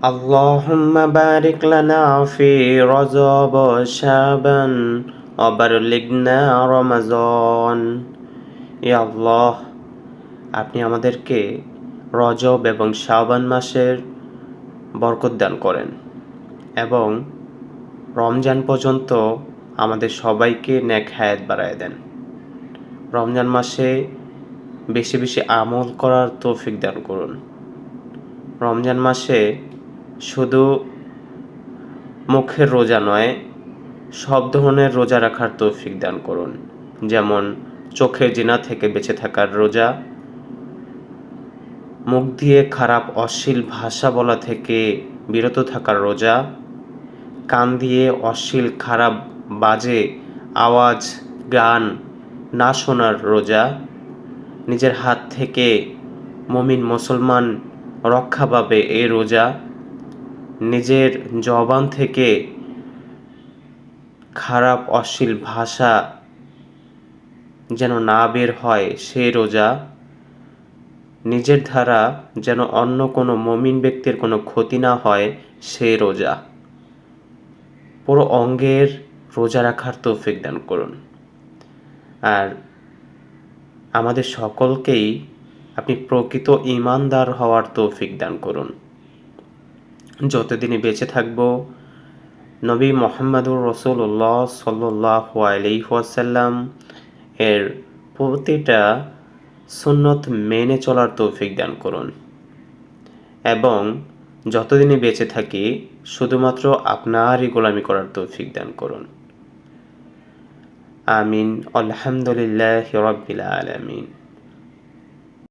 اللهم بارك لنا في رجب وشعبان وبلغنا রমাজান। ইয়া আল্লাহ, আপনি আমাদেরকে রজব এবং শাবান মাসের বরকত দান করেন এবং রমজান পর্যন্ত আমাদের সবাইকে নেক হায়াত বাড়ায় দেন। রমজান মাসে বেশি বেশি আমল করার তৌফিক দান করুন। রমজান মাসে শুধু মুখের রোজা নয়, সব ধরনের রোজা রাখার তৌফিক দান করুন। যেমন চোখের জিনা থেকে বেঁচে থাকার রোজা, মুখ দিয়ে খারাপ অশ্লীল ভাষা বলা থেকে বিরত থাকার রোজা, কান দিয়ে অশ্লীল খারাপ বাজে আওয়াজ গান না শোনার রোজা, নিজের হাত থেকে মুমিন মুসলমান রক্ষা পাবে এই রোজা, নিজের জবান থেকে খারাপ অশ্লীল ভাষা যেন না বের হয় সে রোজা, নিজের দ্বারা যেন অন্য কোনো মুমিন ব্যক্তির কোনো ক্ষতি না হয় সে রোজা। পুরো অঙ্গের রোজা রাখার তৌফিক দান করুন। আর আমাদের সকলকেই আপনি প্রকৃত ঈমানদার হওয়ার তৌফিক দান করুন। যতদিনে বেঁচে থাকব, নবী মুহাম্মদুর রাসূলুল্লাহ সাল্লাল্লাহু আলাইহি ওয়াসাল্লাম এর প্রতিটা সুন্নত মেনে চলার তৌফিক দান করুন এবং যতদিনে বেঁচে থাকি শুধুমাত্র আপনারই গোলামি করার তৌফিক দান করুন। আমিন। আলহামদুলিল্লাহি রাব্বিল আলামিন।